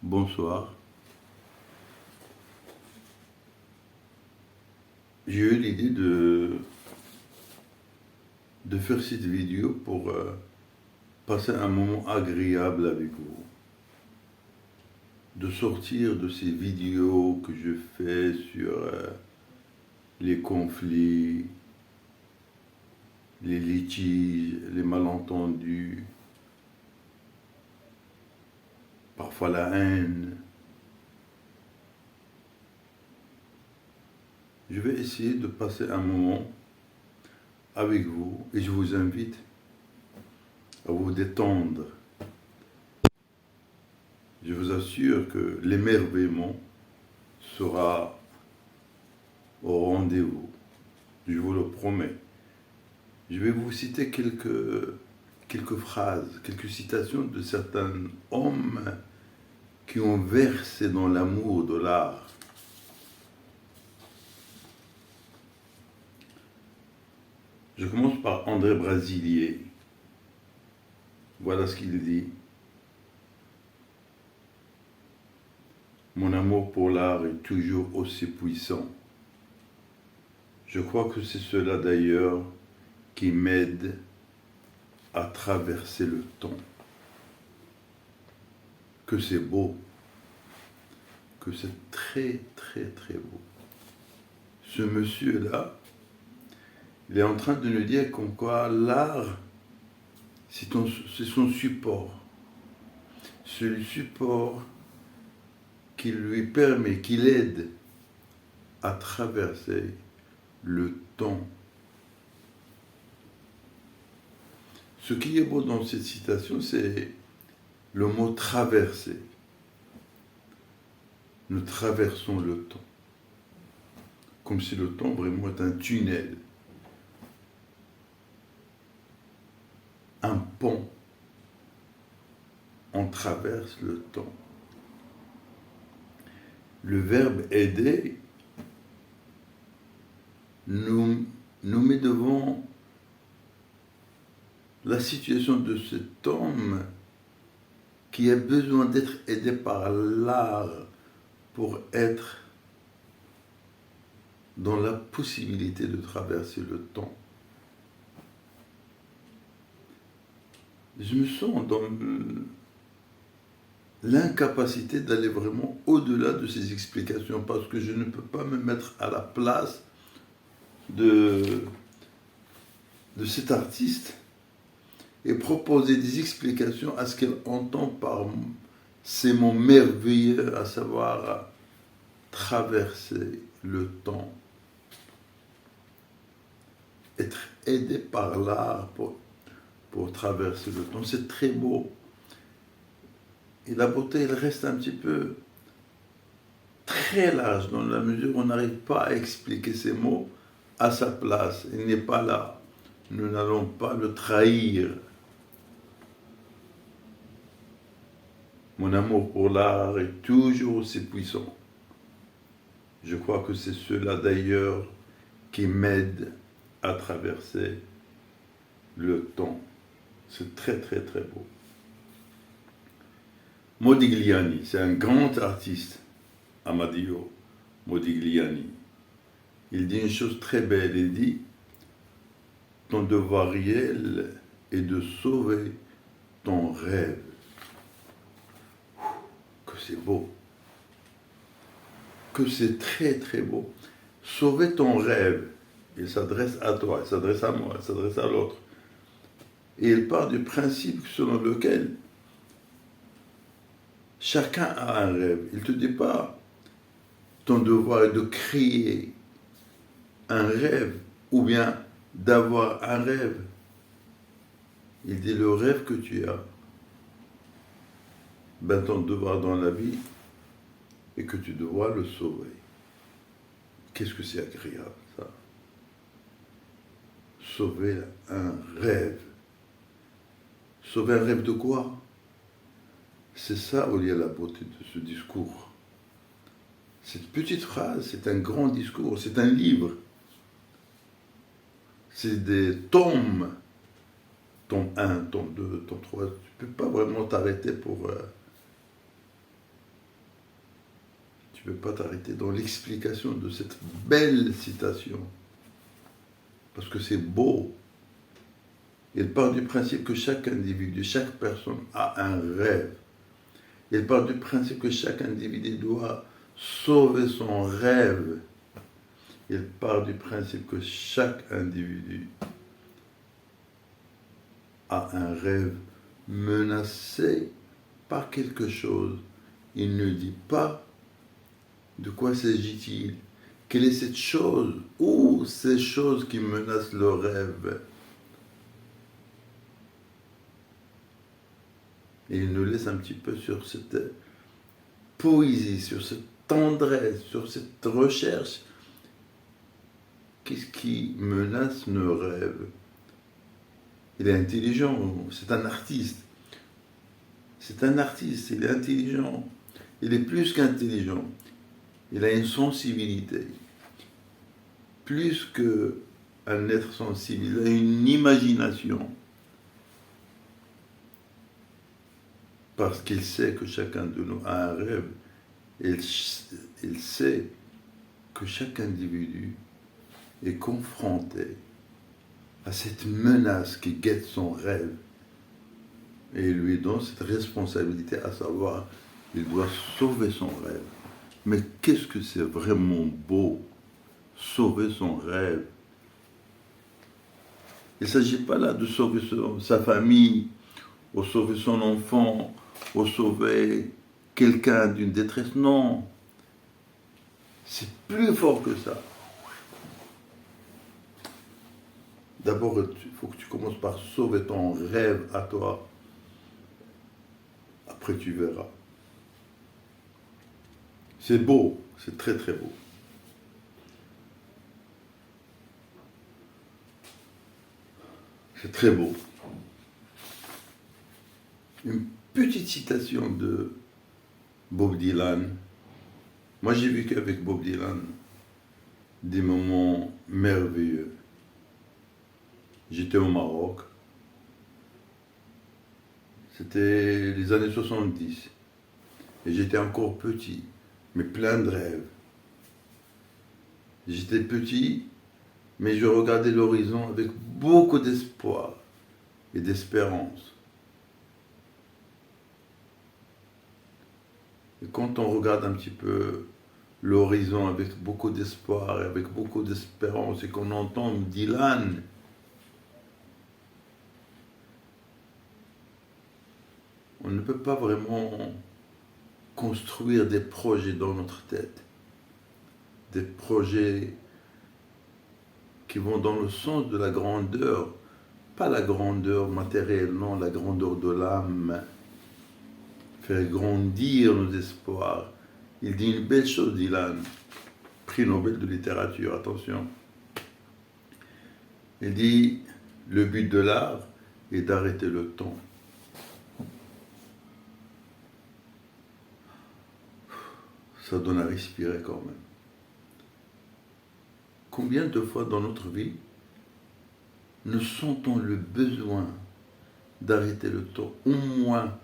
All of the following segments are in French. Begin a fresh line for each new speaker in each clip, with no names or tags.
Bonsoir. J'ai eu l'idée de faire cette vidéo pour passer un moment agréable avec vous. De sortir de ces vidéos que je fais sur les conflits, les litiges, les malentendus, parfois la haine. Je vais essayer de passer un moment avec vous et je vous invite à vous détendre. Je vous assure que l'émerveillement sera au rendez-vous. Je vous le promets. Je vais vous citer quelques phrases, quelques citations de certains hommes qui ont versé dans l'amour de l'art. Je commence par André Brasilier. Voilà ce qu'il dit. Mon amour pour l'art est toujours aussi puissant. Je crois que c'est cela d'ailleurs qui m'aide à traverser le temps. Que c'est beau, que c'est très très très beau. Ce monsieur-là, il est en train de nous dire comme quoi l'art, c'est son support. C'est le support qui lui permet, qui l'aide à traverser le temps. Ce qui est beau dans cette citation, c'est le mot traverser. Nous traversons le temps. Comme si le temps vraiment est un tunnel. Un pont. On traverse le temps. Le verbe aider nous met devant la situation de cet homme qui a besoin d'être aidé par l'art pour être dans la possibilité de traverser le temps. Je me sens dans l'incapacité d'aller vraiment au-delà de ces explications parce que je ne peux pas me mettre à la place de cet artiste et proposer des explications à ce qu'elle entend par ces mots merveilleux, à savoir traverser le temps, être aidé par l'art pour traverser le temps. C'est très beau. Et la beauté, elle reste un petit peu très large dans la mesure où on n'arrive pas à expliquer ces mots à sa place. Il n'est pas là. Nous n'allons pas le trahir. Mon amour pour l'art est toujours aussi puissant. Je crois que c'est cela d'ailleurs qui m'aide à traverser le temps. C'est très très très beau. Modigliani, c'est un grand artiste, Amadio Modigliani. Il dit une chose très belle, il dit « Ton devoir réel est de sauver ton rêve. » Que c'est beau. Que c'est très très beau. Sauver ton rêve. Il s'adresse à toi, il s'adresse à moi, il s'adresse à l'autre. Et il part du principe selon lequel chacun a un rêve. Il ne te dit pas ton devoir est de créer un rêve ou bien d'avoir un rêve. Il dit le rêve que tu as, ben ton devoir dans la vie est que tu dois le sauver. Qu'est-ce que c'est agréable ça? Sauver un rêve. Sauver un rêve de quoi? C'est ça où il y a la beauté de ce discours. Cette petite phrase, c'est un grand discours, c'est un livre. C'est des tomes. Tome 1, tome 2, tome 3. Tu ne peux pas vraiment t'arrêter pour peux pas t'arrêter dans l'explication de cette belle citation. Parce que c'est beau. Il part du principe que chaque individu, chaque personne a un rêve. Il part du principe que chaque individu doit sauver son rêve. Il part du principe que chaque individu a un rêve menacé par quelque chose. Il ne dit pas de quoi s'agit-il, quelle est cette chose ou ces choses qui menacent le rêve. Et il nous laisse un petit peu sur cette poésie, sur cette tendresse, sur cette recherche. Qu'est-ce qui menace nos rêves? Il est intelligent, c'est un artiste. C'est un artiste, il est intelligent. Il est plus qu'intelligent. Il a une sensibilité. Plus qu'un être sensible, il a une imagination. Parce qu'il sait que chacun de nous a un rêve. Il sait que chaque individu est confronté à cette menace qui guette son rêve. Et il lui donne cette responsabilité, à savoir, il doit sauver son rêve. Mais qu'est-ce que c'est vraiment beau, sauver son rêve. Il ne s'agit pas là de sauver sa famille, ou sauver son enfant, ou sauver quelqu'un d'une détresse. Non, c'est plus fort que ça. D'abord, il faut que tu commences par sauver ton rêve à toi. Après, tu verras. C'est beau, c'est très très beau. C'est très beau. Une petite citation de Bob Dylan. Moi, j'ai vécu avec Bob Dylan des moments merveilleux. J'étais au Maroc. C'était les années 70. Et j'étais encore petit, mais plein de rêves. J'étais petit, mais je regardais l'horizon avec beaucoup d'espoir et d'espérance. Et quand on regarde un petit peu l'horizon avec beaucoup d'espoir et avec beaucoup d'espérance et qu'on entend Dylan, on ne peut pas vraiment construire des projets dans notre tête. Des projets qui vont dans le sens de la grandeur, pas la grandeur matérielle, non, la grandeur de l'âme. Faire grandir nos espoirs. Il dit une belle chose, Dylan, prix Nobel de littérature, attention. Il dit, le but de l'art est d'arrêter le temps. Ça donne à respirer quand même. Combien de fois dans notre vie nous sentons le besoin d'arrêter le temps, au moins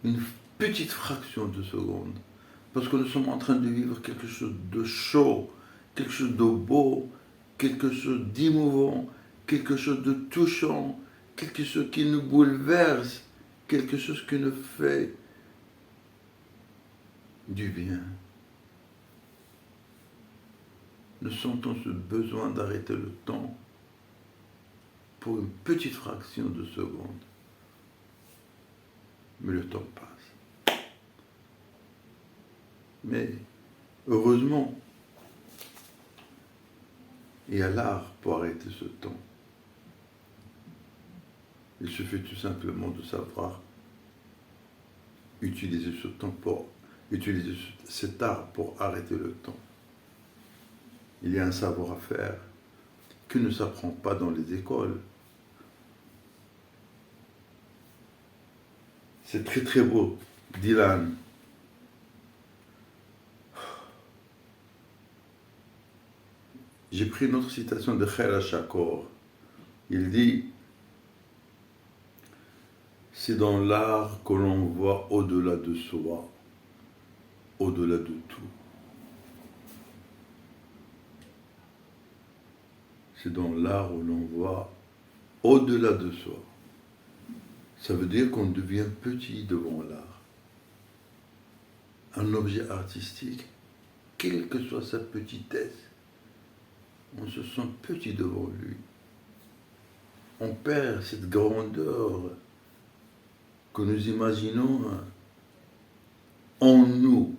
une petite fraction de seconde, parce que nous sommes en train de vivre quelque chose de chaud, quelque chose de beau, quelque chose d'émouvant, quelque chose de touchant, quelque chose qui nous bouleverse, quelque chose qui nous fait du bien. Nous sentons ce besoin d'arrêter le temps pour une petite fraction de seconde. Mais le temps passe. Mais heureusement, il y a l'art pour arrêter ce temps. Il suffit tout simplement de savoir utiliser ce temps pour utiliser cet art pour arrêter le temps. Il y a un savoir-faire qui ne s'apprend pas dans les écoles. C'est très très beau, Dylan. J'ai pris une autre citation de Khaira Shakor. Il dit, c'est dans l'art que l'on voit au-delà de soi, au-delà de tout. c'est dans l'art où l'on voit au-delà de soi. Ça veut dire qu'on devient petit devant l'art. Un objet artistique, quelle que soit sa petitesse, on se sent petit devant lui. On perd cette grandeur que nous imaginons en nous,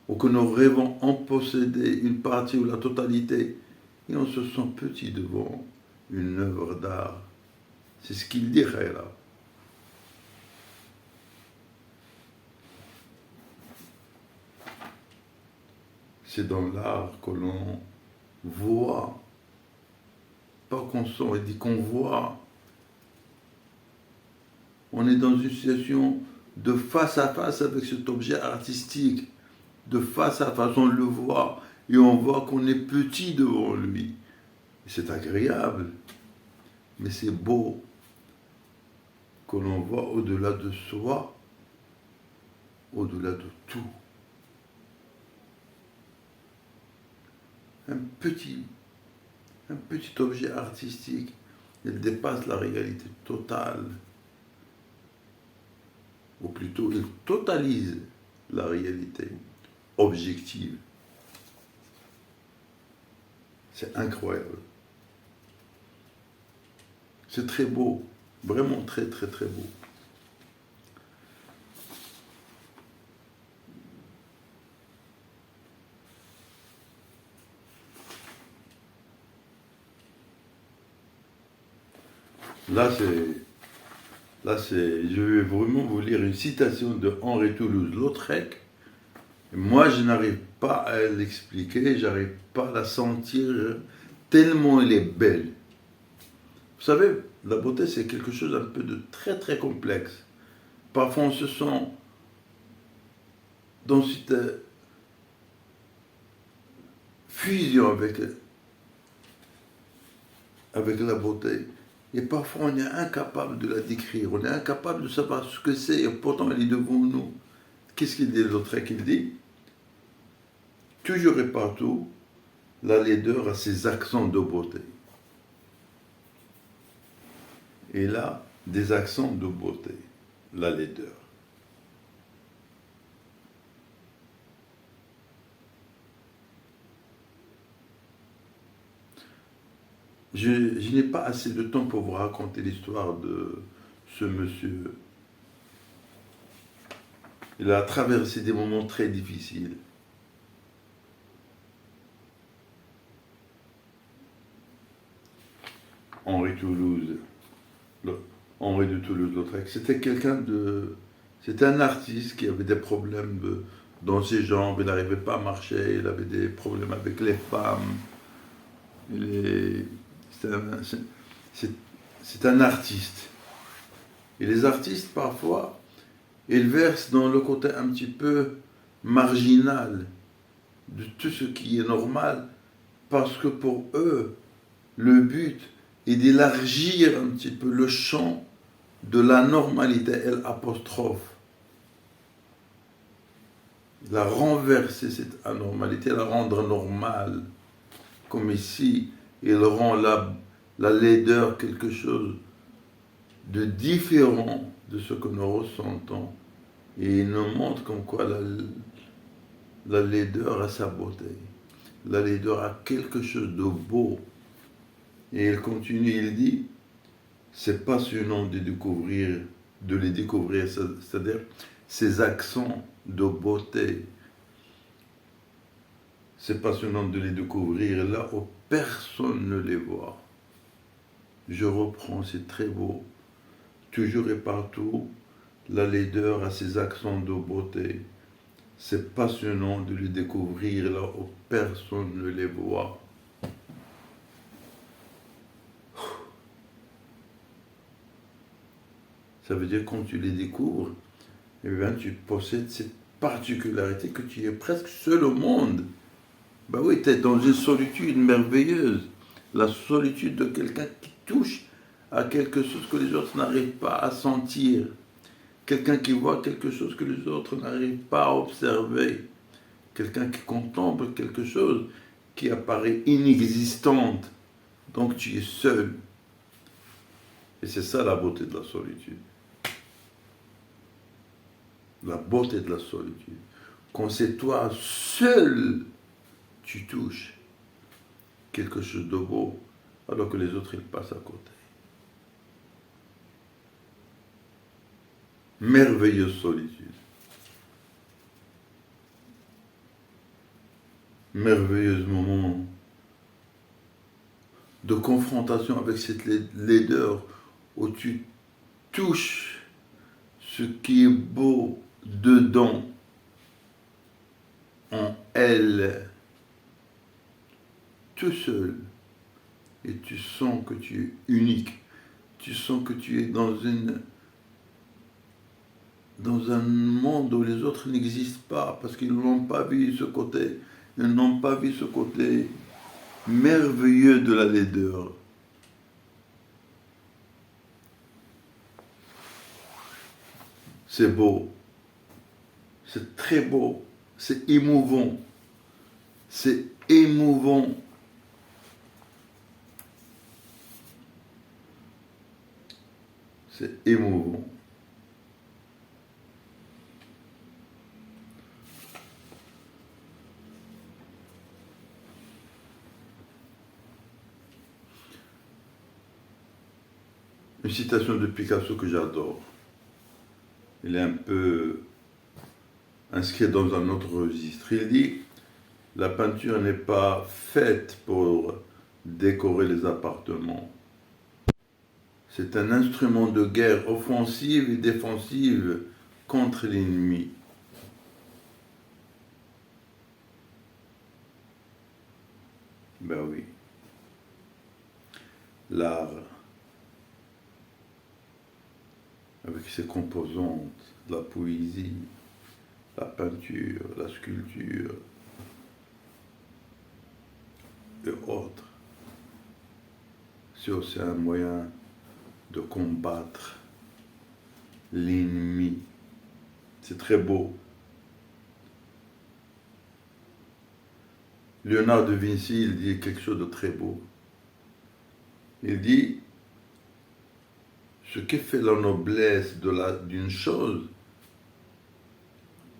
ou que nous rêvons en posséder une partie ou la totalité, et on se sent petit devant une œuvre d'art. C'est ce qu'il dirait là. C'est dans l'art que l'on voit, pas qu'on sent, il dit qu'on voit. On est dans une situation de face à face avec cet objet artistique, de face à face, on le voit, et on voit qu'on est petit devant lui. C'est agréable, mais c'est beau que l'on voit au-delà de soi, au-delà de tout. Un petit objet artistique, il dépasse la réalité totale. Ou plutôt, il totalise la réalité objective. C'est incroyable. C'est très beau, vraiment très très très beau. Je vais vraiment vous lire une citation de Henri Toulouse-Lautrec. Moi, je n'arrive pas à l'expliquer, j'arrive pas à la sentir, tellement elle est belle. Vous savez, la beauté, c'est quelque chose un peu de très très complexe. Parfois, on se sent dans cette fusion avec la beauté. Et parfois, on est incapable de la décrire, on est incapable de savoir ce que c'est, et pourtant, elle est devant nous. Qu'est-ce qu'il dit, Lautrec? Il dit, toujours et partout, la laideur a ses accents de beauté. Et là, des accents de beauté, la laideur. Je n'ai pas assez de temps pour vous raconter l'histoire de ce monsieur. Il a traversé des moments très difficiles. Henri de Toulouse-Lautrec, c'était un artiste qui avait des problèmes dans ses jambes, il n'arrivait pas à marcher, il avait des problèmes avec les femmes. C'est un artiste. Et les artistes, parfois, ils versent dans le côté un petit peu marginal de tout ce qui est normal, parce que pour eux, le but est d'élargir un petit peu le champ de la normalité, L'. La renverser cette anormalité, la rendre normale. Comme ici, il rend la laideur quelque chose de différent de ce que nous ressentons. Et il nous montre comme quoi la laideur a sa beauté. La laideur a quelque chose de beau. Et il continue, il dit, c'est passionnant de les découvrir, c'est-à-dire ces accents de beauté. C'est passionnant de les découvrir là où personne ne les voit. Je reprends, c'est très beau. Toujours et partout, la laideur a ses accents de beauté. C'est passionnant de les découvrir là où personne ne les voit. Ça veut dire que quand tu les découvres, eh bien, tu possèdes cette particularité que tu es presque seul au monde. Ben oui, tu es dans une solitude merveilleuse. La solitude de quelqu'un qui touche à quelque chose que les autres n'arrivent pas à sentir. Quelqu'un qui voit quelque chose que les autres n'arrivent pas à observer. Quelqu'un qui contemple quelque chose qui apparaît inexistante Donc tu es seul. Et c'est ça la beauté de la solitude. La beauté de la solitude. Quand c'est toi seul, tu touches quelque chose de beau, alors que les autres, ils passent à côté. Merveilleuse solitude. Merveilleux moment de confrontation avec cette laideur où tu touches ce qui est beau dedans, en elle, tout seul. Et tu sens que tu es unique. Tu sens que tu es dans un monde où les autres n'existent pas parce qu'ils n'ont pas vu ce côté. Ils n'ont pas vu ce côté merveilleux de la laideur. C'est beau. C'est très beau. C'est émouvant. C'est émouvant. C'est émouvant. Une citation de Picasso que j'adore. Il est un peu inscrit dans un autre registre. Il dit, la peinture n'est pas faite pour décorer les appartements. C'est un instrument de guerre offensive et défensive contre l'ennemi. Ben oui. L'art, avec ses composantes, la poésie, la peinture, la sculpture et autres, c'est aussi un moyen de combattre l'ennemi. C'est très beau. Léonard de Vinci, il dit quelque chose de très beau. Il dit, ce qui fait la noblesse d'une chose,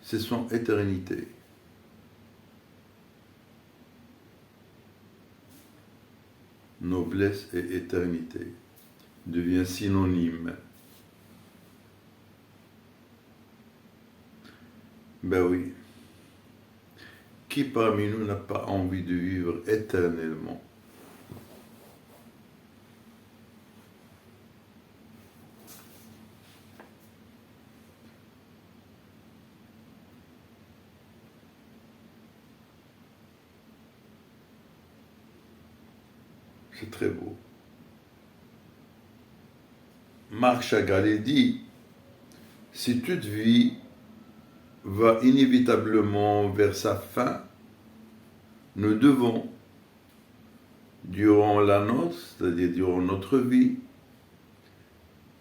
c'est son éternité. Noblesse et éternité devient synonyme. Ben oui. Qui parmi nous n'a pas envie de vivre éternellement? C'est très beau. Marc Chagall dit, si toute vie va inévitablement vers sa fin, nous devons, durant la nôtre, c'est-à-dire durant notre vie,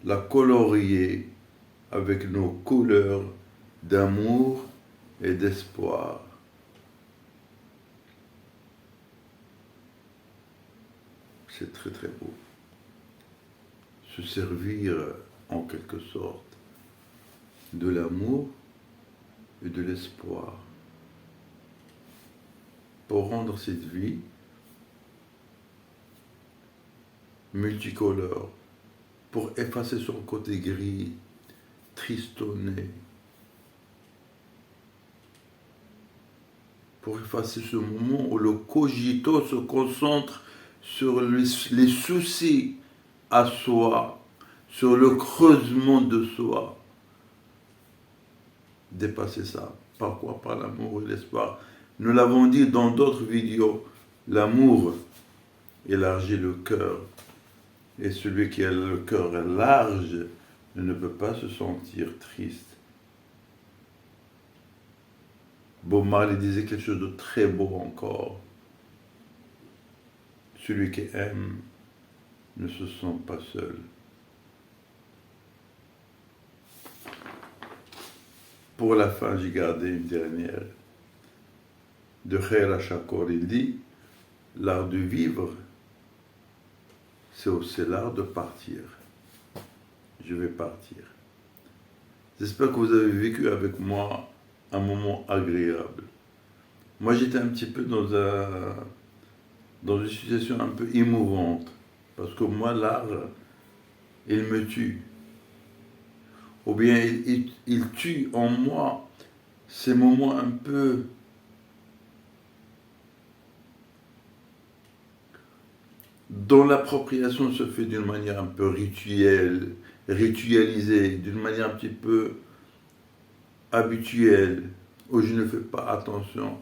la colorier avec nos couleurs d'amour et d'espoir. C'est très très beau. Se servir en quelque sorte de l'amour et de l'espoir pour rendre cette vie multicolore, pour effacer son côté gris, tristonné, pour effacer ce moment où le cogito se concentre sur les soucis à soi, sur le creusement de soi. Dépasser ça. Par quoi? Par l'amour et l'espoir. Nous l'avons dit dans d'autres vidéos, l'amour élargit le cœur. Et celui qui a le cœur large ne peut pas se sentir triste. Bob Marley disait quelque chose de très beau encore. Celui qui aime ne se sent pas seul. Pour la fin, j'ai gardé une dernière. De Khaira Chakor, il dit, l'art de vivre c'est l'art de partir. Je vais partir. J'espère que vous avez vécu avec moi un moment agréable. Moi, j'étais un petit peu dans une situation un peu émouvante. Parce que moi, l'art, il me tue. Ou bien il tue en moi ces moments un peu dont l'appropriation se fait d'une manière un peu ritualisée, d'une manière un petit peu habituelle, où je ne fais pas attention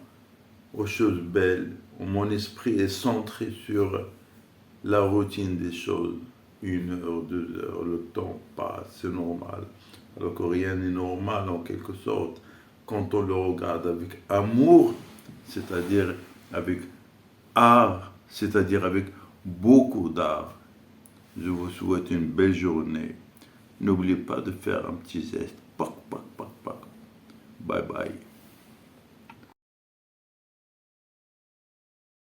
aux choses belles, où mon esprit est centré sur la routine des choses. 1 heure, 2 heures, le temps passe, c'est normal. Alors que rien n'est normal en quelque sorte quand on le regarde avec amour, c'est-à-dire avec art, c'est-à-dire avec beaucoup d'art. Je vous souhaite une belle journée. N'oubliez pas de faire un petit geste. Pac, pac, pac, pac. Bye bye.